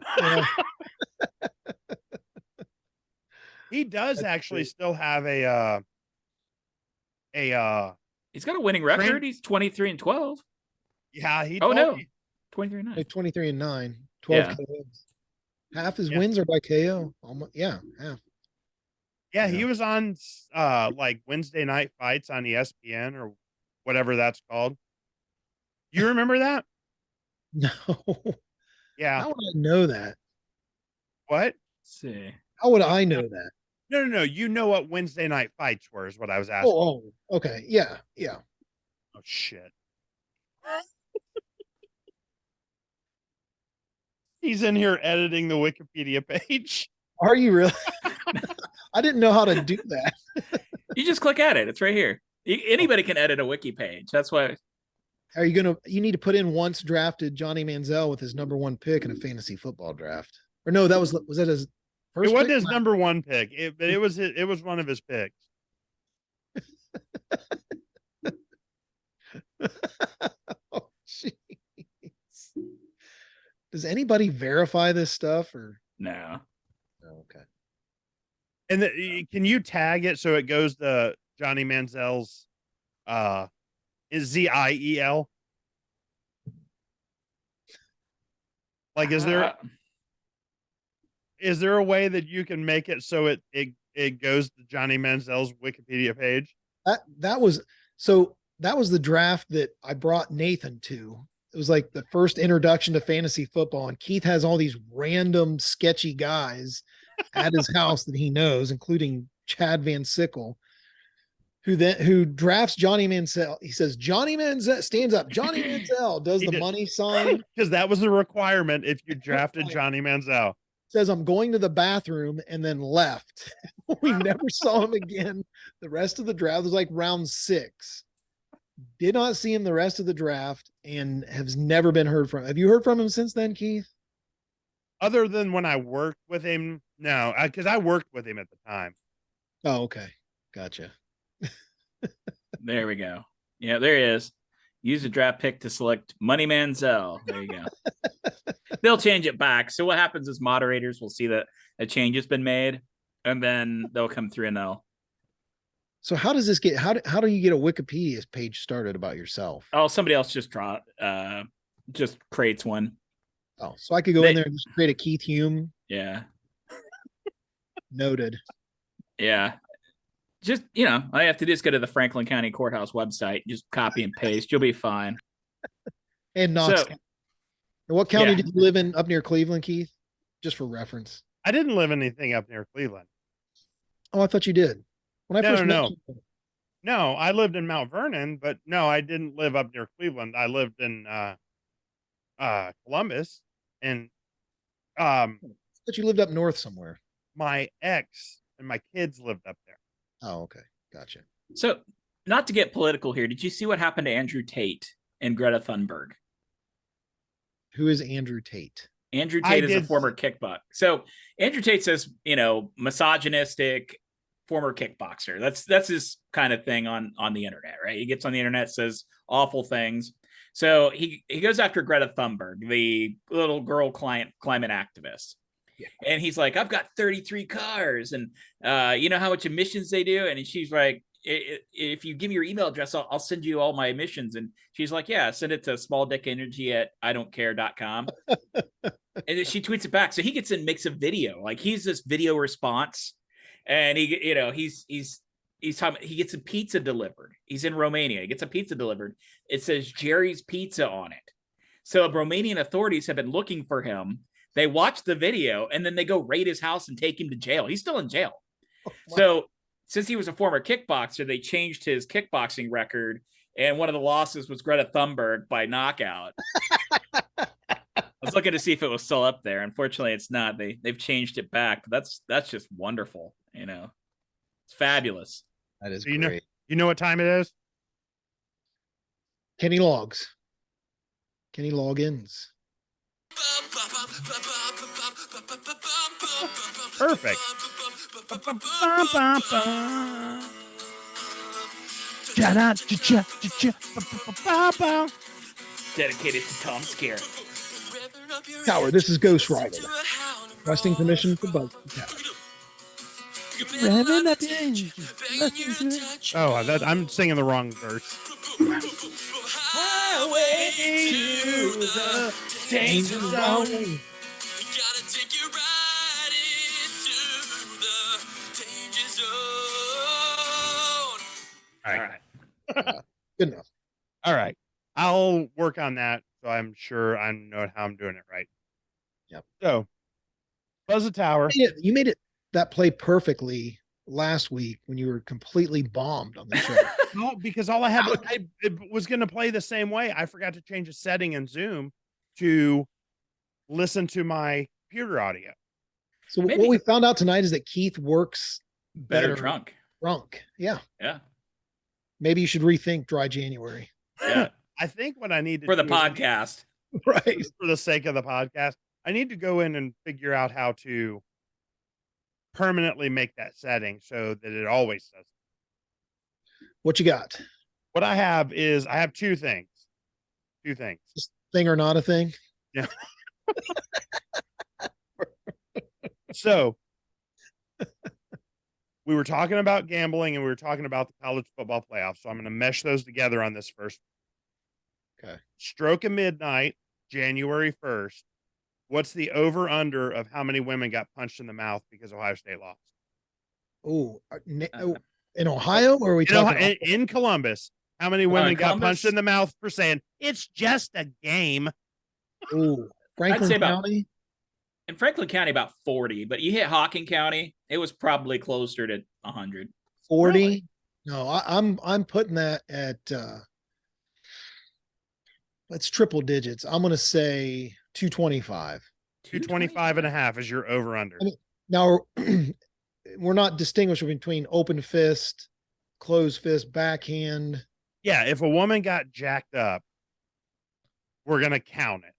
He does That's actually great. still have He's got a winning record. He's 23-12. yeah, he Oh told no, me. 23-9. Like 23-9, 12 Yeah. KOs. Half his Yeah. wins are by KO. Almost, yeah, half. Yeah, Yeah. he was on like Wednesday night fights on ESPN or whatever that's called. You remember that? No. Yeah. How would I know that? What? Let's see. How would I know that? No. You know what Wednesday night fights were is what I was asking. Oh, okay. Yeah, yeah. Oh shit. He's in here editing the Wikipedia page. Are you really? I didn't know how to do that. You just click at it. It's right here. Anybody can edit a wiki page. That's why. Are you gonna? You need to put in once drafted Johnny Manziel with his #1 pick in a fantasy football draft. Or no, that was that his first? It wasn't pick? his number 1 pick. But it was one of his picks. Oh, jeez. Does anybody verify this stuff or? No. Oh, okay. And can you tag it so it goes to Johnny Manziel's is ZIEL? Like is there a way that you can make it so it goes to Johnny Manziel's Wikipedia page? That was the draft that I brought Nathan to. It was like the first introduction to fantasy football, and Keith has all these random sketchy guys at his house that he knows, including Chad Van Sickle, who drafts Johnny Manziel. He says Johnny Manziel stands up. Johnny Manziel does the money sign because that was a requirement if you drafted Johnny Manziel. Says I'm going to the bathroom and then left. We never saw him again. The rest of the draft was like round 6. Did not see him the rest of the draft and has never been heard from. Have you heard from him since then, Keith? Other than when I worked with him, no, because I worked with him at the time. Oh, okay. Gotcha. There we go. Yeah, there he is. Use a draft pick to select Money Manziel. There you go. They'll change it back. So what happens is moderators will see that a change has been made, and then they'll come through and they'll. So how does this get? How do you get a Wikipedia page started about yourself? Oh, somebody else just just creates one. Oh, so I could go in there and just create a Keith Hume. Yeah. Noted. Yeah. Just, all you have to do is go to the Franklin County Courthouse website, just copy and paste. You'll be fine. And Knox. So, and what county did you live in up near Cleveland, Keith? Just for reference. I didn't live anything up near Cleveland. Oh, I thought you did. When I first met you. No, I lived in Mount Vernon, but no, I didn't live up near Cleveland. I lived in Columbus, and But you lived up north somewhere. My ex and my kids lived up there. Oh, okay. Gotcha. So, not to get political here, did you see what happened to Andrew Tate and Greta Thunberg? Who is Andrew Tate? Andrew Tate is a former kickboxer. So Andrew Tate says, misogynistic former kickboxer. That's his kind of thing on the internet, right? He gets on the internet, says awful things. So he goes after Greta Thunberg, the little girl climate activist. Yeah. And he's like, I've got 33 cars, and you know how much emissions they do? And she's like, if you give me your email address, I'll send you all my emissions. And she's like, yeah, send it to smalldickenergy@idon'tcare.com. And then she tweets it back. So he gets in, makes a video. Like, he's this video response, and he talking, he gets a pizza delivered. He's in Romania. He gets a pizza delivered. It says Jerry's Pizza on it. So Romanian authorities have been looking for him. They watch the video, and then they go raid his house and take him to jail. He's still in jail. Oh, wow. So since he was a former kickboxer, they changed his kickboxing record, and one of the losses was Greta Thunberg by knockout. I was looking to see if it was still up there. Unfortunately, it's not. They've changed it back, but that's just wonderful. It's fabulous. That is great. You know what time it is? Kenny Logs. Kenny Loggins. Perfect. Dedicated to Tom Scare. Tower, this is Ghost Rider. Requesting permission for bug attack. Revving up your engine. Listen to it. Oh, I'm singing the wrong verse. Highway to the danger zone. Gotta take you right into the danger zone. All All right. right. Good enough. All right. I'll work on that, so I'm sure I know how I'm doing it right. Yep. So, Buzz the Tower. You made it that play perfectly last week when you were completely bombed on the show. No, because all I had, it was going to play the same way. I forgot to change a setting in Zoom to listen to my computer audio. So Maybe- what we found out tonight is that Keith works Better drunk. drunk. Yeah. Yeah. Maybe you should rethink dry January. Yeah. I think what I need to For the do is- podcast. Right. for the sake of the podcast, I need to go in and figure out how to permanently make that setting so that it always does. What you got? What I have is I have two things. Just thing or not a thing? So we were talking about gambling and we were talking about the college football playoffs. So I'm going to mesh those together on this first. Okay. Stroke of midnight, January 1st. What's the over under of how many women got punched in the mouth because Ohio State lost? Oh, in Ohio, or are we You know, talking? in Columbus, how many women got Columbus? punched in the mouth for saying it's just a game? Oh, Franklin say about- County. In Franklin County, about 40, but you hit Hocking County, it was probably closer to 100. 40. Really? No, I'm putting that at let's triple digits. I'm gonna say 225. 225 and a half is your over under. I mean, now we're not distinguishing between open fist, closed fist, backhand. Yeah, if a woman got jacked up, we're gonna count it.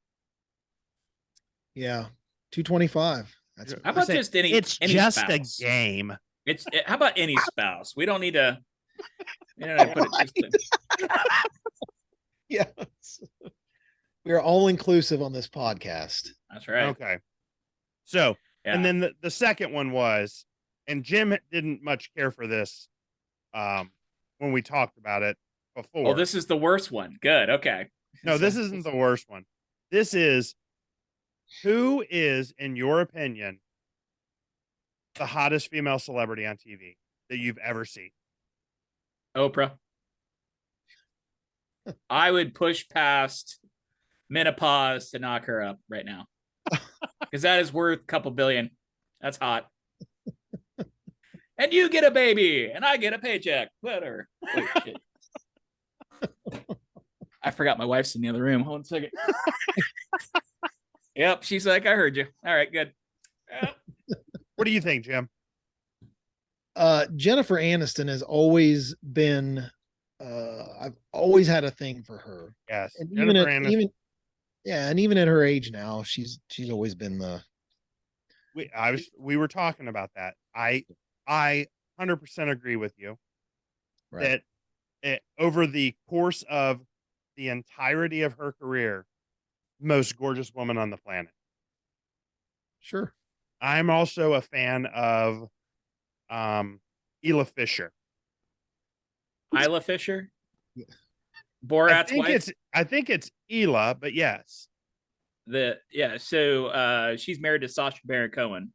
Yeah, 225. That's How about saying just any? It's any just spouse? a game. How about any spouse? We don't need to. You know, put it just in- yes. We are all inclusive on this podcast. That's right. Okay. So, Yeah. and then the second one was, and Jim didn't much care for this when we talked about it before. Oh, this is the worst one. Good. Okay. No, this isn't the worst one. This is, who is, in your opinion, the hottest female celebrity on TV that you've ever seen? Oprah. I would push past menopause to knock her up right now, because that is worth a couple billion. That's hot. And you get a baby, and I get a paycheck. Whatever. Wait, shit. I forgot my wife's in the other room. Hold on a second. Yep, she's like, I heard you. All right, good. What do you think, Jim? Jennifer Aniston has always been I've always had a thing for her. Yes. And Jennifer Aniston. even at her age now, she's always been the We were talking about that. I 100% agree with you right. that over the course of the entirety of her career, most gorgeous woman on the planet. Sure. I'm also a fan of Ela Fisher. Isla Fisher? Yeah. Borat's wife? I think it's Ela, but yes. So she's married to Sacha Baron Cohen.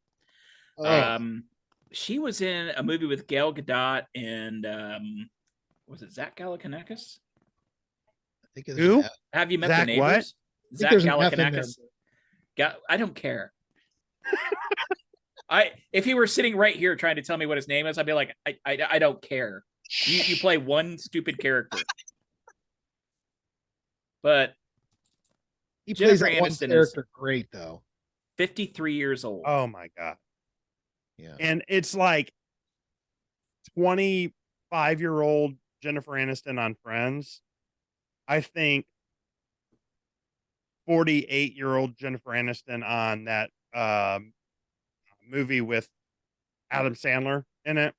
She was in a movie with Gail Gadot and was it Zach Galifianakis? I think it's Who? Have you met Zach the what? neighbors? think Zach there's an F in there. Galifianakis. I don't care. If he were sitting right here trying to tell me what his name is, I'd be like, I don't care. You play one stupid character. But He Jennifer plays that one Aniston is- character great though. 53 years old. Oh my God. Yeah. And it's like 25-year-old Jennifer Aniston on Friends. I think 48-year-old Jennifer Aniston on that movie with Adam Sandler in it.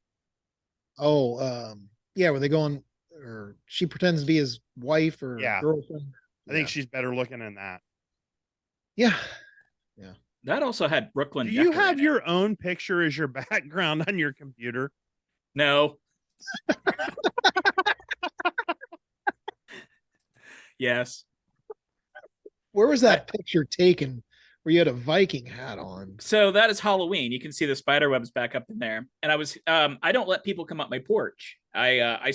Oh, yeah, were they going, or she pretends to be his wife or Yeah. girlfriend? I think she's better looking in that. Yeah. That also had Brooklyn Do you Decker have in it. your own picture as your background on your computer? No. Yes. Where was that picture taken where you had a Viking hat on? So that is Halloween. You can see the spider webs back up in there. And I don't let people come up my porch. I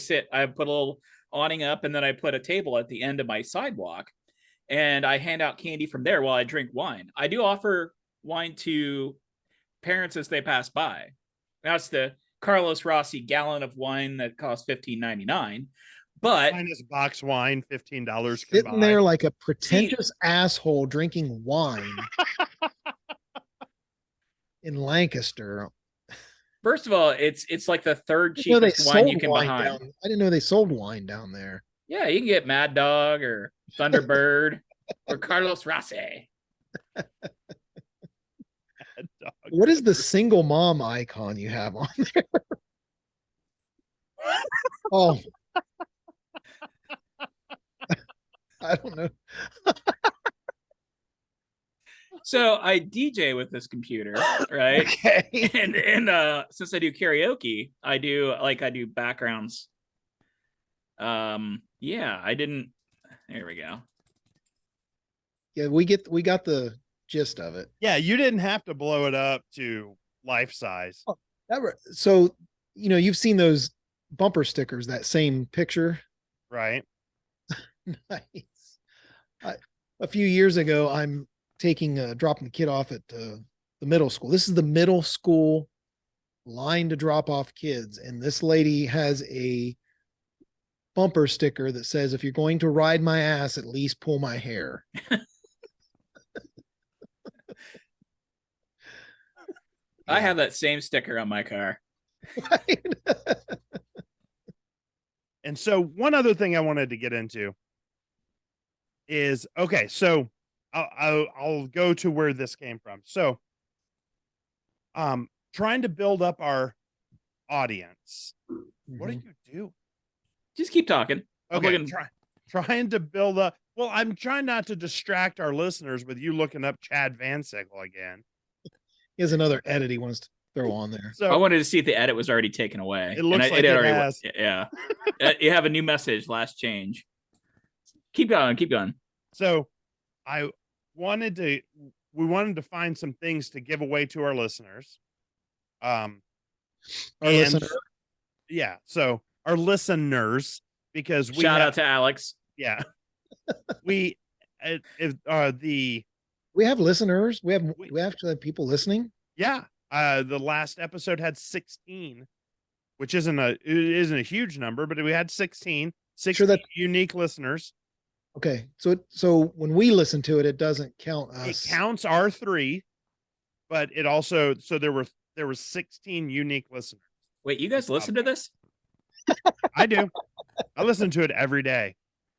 put a little awning up, and then I put a table at the end of my sidewalk, and I hand out candy from there while I drink wine. I do offer wine to parents as they pass by. That's the Carlos Rossi gallon of wine that costs $15.99. But Minus box wine, $15 Sitting buy. there like a pretentious asshole drinking wine in Lancaster. first of all, it's like the third I didn't know they cheapest wine you sold can wine buy. down. I didn't know they sold wine down there. Yeah, you can get Mad Dog or Thunderbird or Carlos Rossi. What is the single mom icon you have on there? Oh, I don't know. So I DJ with this computer, right? Okay. And since I do karaoke, I do backgrounds. Yeah, I didn't. There we go. Yeah, we got the gist of it. Yeah, you didn't have to blow it up to life size. So, you've seen those bumper stickers, that same picture. Right. Nice. A few years ago, I'm dropping the kid off at the middle school. This is the middle school line to drop off kids. And this lady has a bumper sticker that says, "If you're going to ride my ass, at least pull my hair." I have that same sticker on my car. Right? And so one other thing I wanted to get into is, okay, so I'll go to where this came from. So, trying to build up our audience. What do you do? Just keep talking. Okay, trying to build up. Well, I'm trying not to distract our listeners with you looking up Chad Van Sickle again. He has another edit he wants to throw on there. So I wanted to see if the edit was already taken away. It looks like it already has. was. Yeah. You have a new message, last change. Keep going. So we wanted to find some things to give away to our listeners. Our listener. Yeah. So our listeners, because shout out to Alex. Yeah. We have listeners. We actually have people listening. Yeah. The last episode had 16, which isn't a huge number, but we had 16 unique listeners. Okay. So when we listen to it, it doesn't count us. It counts our 3, but it also, so there were 16 unique listeners. Wait, you guys listen to this? I do. I listen to it every day.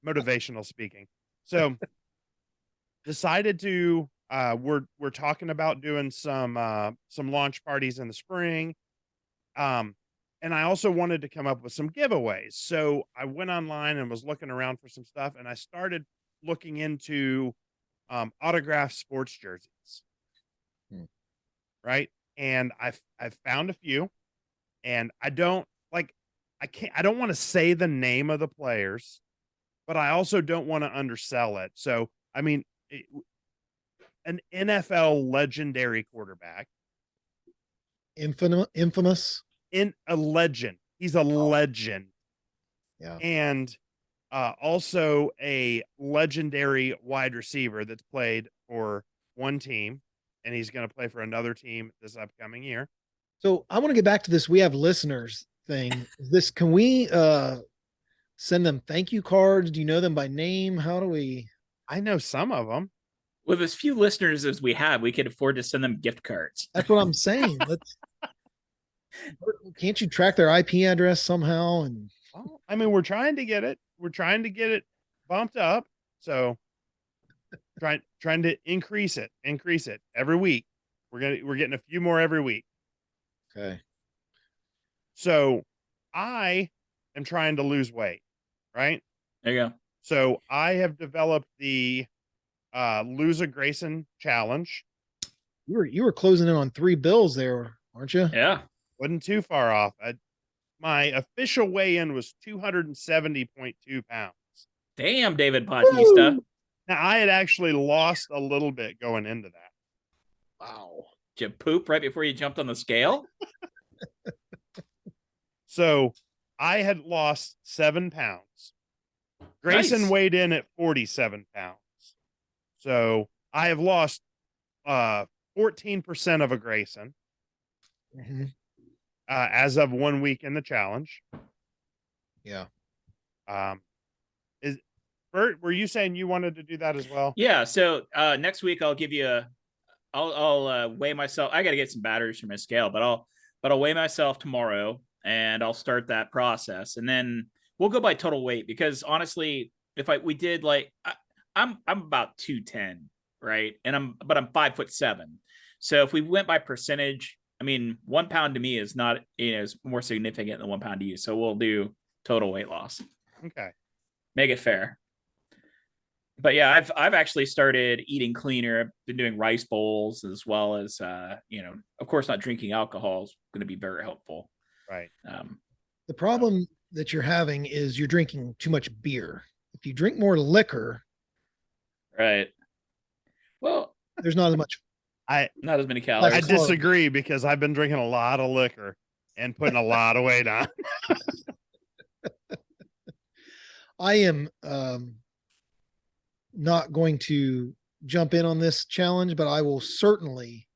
Motivational speaking. So decided to we're talking about doing some launch parties in the spring. And I also wanted to come up with some giveaways. So I went online and was looking around for some stuff, and I started looking into autographed sports jerseys. Right. And I've found a few, and I don't want to say the name of the players, but I also don't want to undersell it. So, I mean, an NFL legendary quarterback. Infamous. In a legend. He's a legend. Yeah. And also a legendary wide receiver that's played for one team, and he's going to play for another team this upcoming year. So I want to get back to this. We have listeners thing. Can we send them thank you cards? Do you know them by name? How do we? I know some of them. With as few listeners as we have, we could afford to send them gift cards. That's what I'm saying. Can't you track their IP address somehow? And well, I mean, we're trying to get it. We're trying to get it bumped up. So trying to increase it every week. We're getting a few more every week. Okay. So I am trying to lose weight, right? There you go. So I have developed the Lose a Grayson challenge. You were closing in on 3 bills there, aren't you? Yeah. Wasn't too far off. My official weigh-in was 270.2 pounds. Damn, David Bautista. Now I had actually lost a little bit going into that. Wow. Did you poop right before you jumped on the scale? So I had lost 7 pounds. Grayson Nice. weighed in at 47 pounds. So I have lost 14% of a Grayson Mhm. as of 1 week in the challenge. Yeah. Is Bert, were you saying you wanted to do that as well? Yeah. So next week I'll give you I'll weigh myself. I got to get some batteries for my scale, but I'll weigh myself tomorrow and I'll start that process. And then we'll go by total weight, because honestly, if we did like, I'm about 210, right? And I'm 5'7". So if we went by percentage, I mean, 1 pound to me is not, is more significant than 1 pound to you. So we'll do total weight loss. Okay. Make it fair. But yeah, I've actually started eating cleaner. I've been doing rice bowls, as well as of course, not drinking alcohol is going to be very helpful. Right. The problem that you're having is you're drinking too much beer. If you drink more liquor, Right. Well, there's not as much. not as many I calories. disagree, because I've been drinking a lot of liquor and putting a lot of weight on. I am not going to jump in on this challenge, but I will certainly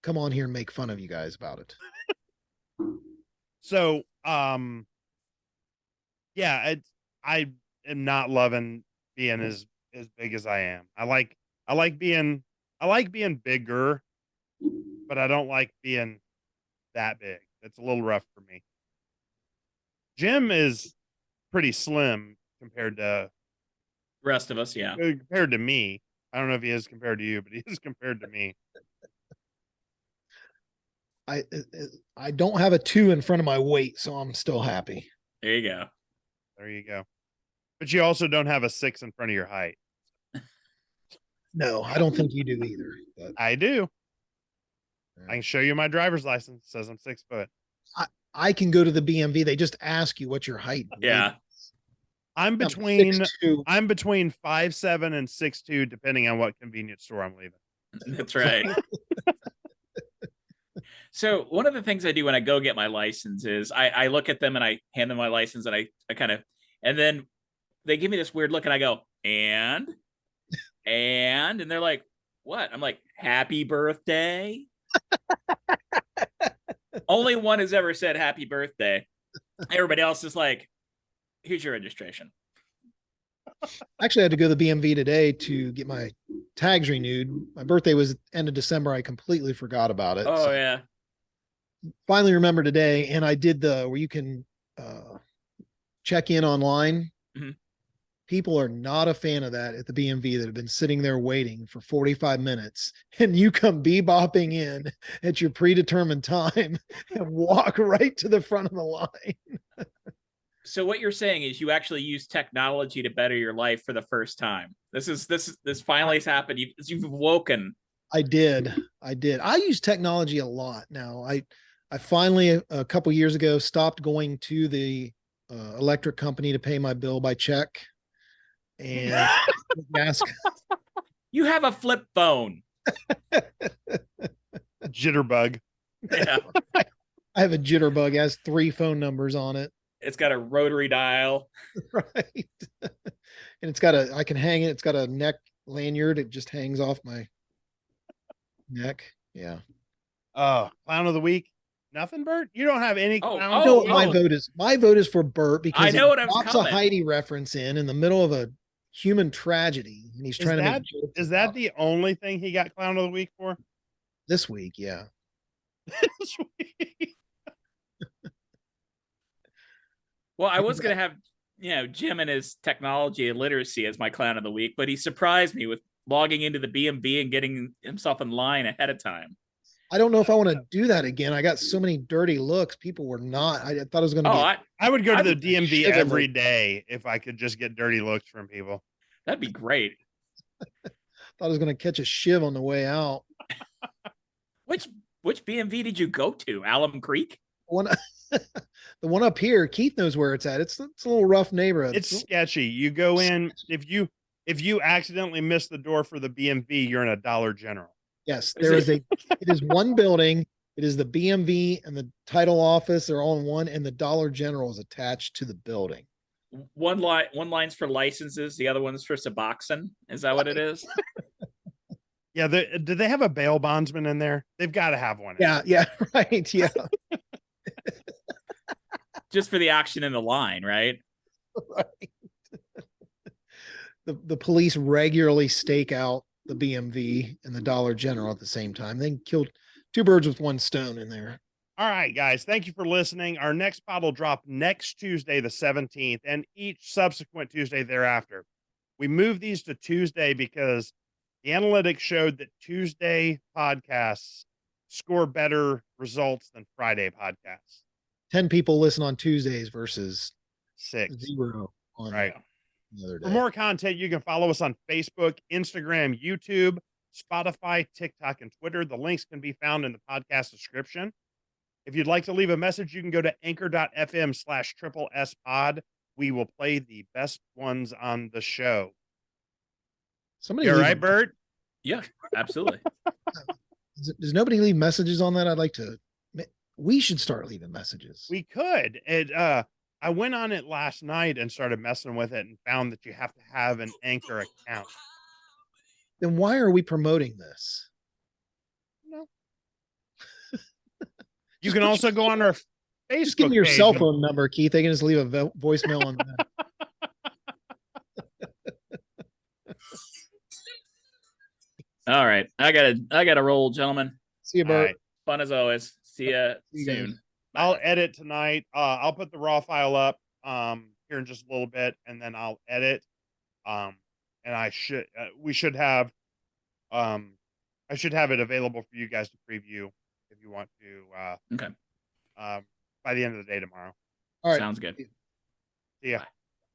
come on here and make fun of you guys about it. So, yeah, I am not loving being as big as I am. I like being bigger, but I don't like being that big. It's a little rough for me. Jim is pretty slim compared to Rest of us, yeah. me. I don't know if he is compared to you, but he is compared to me. I don't have a 2 in front of my weight, so I'm still happy. There you go. There you go. But you also don't have a 6 in front of your height. No, I don't think you do either. But I do. I can show you my driver's license. It says I'm 6 foot. I can go to the BMV. They just ask you what's your height. and weight. Yeah. I'm between 6'2". 5'7" and 6'2", depending on what convenience store I'm leaving. That's right. So one of the things I do when I go get my license is I look at them and I hand them my license, and I kind of, and then they give me this weird look, and I go, and they're like, what? I'm like, happy birthday. Only one has ever said happy birthday. Everybody else is like, here's your registration. Actually, I had to go to the BMV today to get my tags renewed. My birthday was end of December. I completely forgot about it. Oh, So yeah. finally remember today, and I did where you can check in online. Mhm. People are not a fan of that at the BMV that have been sitting there waiting for 45 minutes, and you come bebopping in at your predetermined time and walk right to the front of the line. So what you're saying is you actually use technology to better your life for the first time. This finally has happened. You've woken. I did. I use technology a lot now. I finally, a couple years ago, stopped going to the electric company to pay my bill by check. And ask. You have a flip phone. Jitterbug. Yeah. I have a jitterbug. It has 3 phone numbers on it. It's got a rotary dial. Right. And I can hang it. It's got a neck lanyard. It just hangs off my neck. Yeah. Clown of the week. Nothing, Bert? You don't have any Oh, clown. oh, of So the week? my vote is for Bert, because I know what I was drops a coming. Heidi reference in the middle of a human tragedy, and he's trying to make jokes Is that about the only thing he got clown of the week for? this week. Yeah. This week? Well, I was going to have, Jim and his technology and literacy as my clown of the week, but he surprised me with logging into the BMV and getting himself in line ahead of time. I don't know if I want to do that again. I got so many dirty looks. People were not. I thought it was going to Oh, get. I would go to the would DMV shiver every them. day if I could just get dirty looks from people. that'd be great. Thought I was going to catch a shiv on the way out. Which BMV did you go to? Alum Creek? One, the one up here, Keith knows where it's at. It's a little rough neighborhood. It's sketchy. You go in if you accidentally miss the door for the BMV, you're in a Dollar General. Yes, there is a. It is one building. It is the BMV and the title office. They're all in one, and the Dollar General is attached to the building. One line's for licenses, the other one's for Suboxone. Is that what it is? Yeah, do they have a bail bondsman in there? They've got to have one. Yeah, right. Yeah, Just for the action in the line, right? right. The police regularly stake out the BMV and the Dollar General at the same time. They killed two birds with one stone in there. All right, guys. Thank you for listening. Our next pod will drop next Tuesday, the 17th, and each subsequent Tuesday thereafter. We moved these to Tuesday because the analytics showed that Tuesday podcasts score better results than Friday podcasts. 10 people listen on Tuesdays versus 6. 0 on Right. the other day. For more content, you can follow us on Facebook, Instagram, YouTube, Spotify, TikTok, and Twitter. The links can be found in the podcast description. If you'd like to leave a message, you can go to anchor.fm/triple-S pod. We will play the best ones on the show. Somebody You all leave right, a- Bert? Yeah, absolutely. Does nobody leave messages on that? I'd like to. We should start leaving messages. We could. I went on it last night and started messing with it and found that you have to have an Anchor account. Then why are we promoting this? You can also go on our Facebook Just give me your page cell and- phone number, Keith. They can just leave a voicemail on that. All right. I gotta roll, gentlemen. See you, All Bert. right. Fun as always. See ya See you guys. soon. I'll edit tonight. I'll put the raw file up here in just a little bit, and then I'll edit. And we should have I should have it available for you guys to preview if you want to. Okay. By the end of the day tomorrow. All right. Sounds good. See ya. Bye.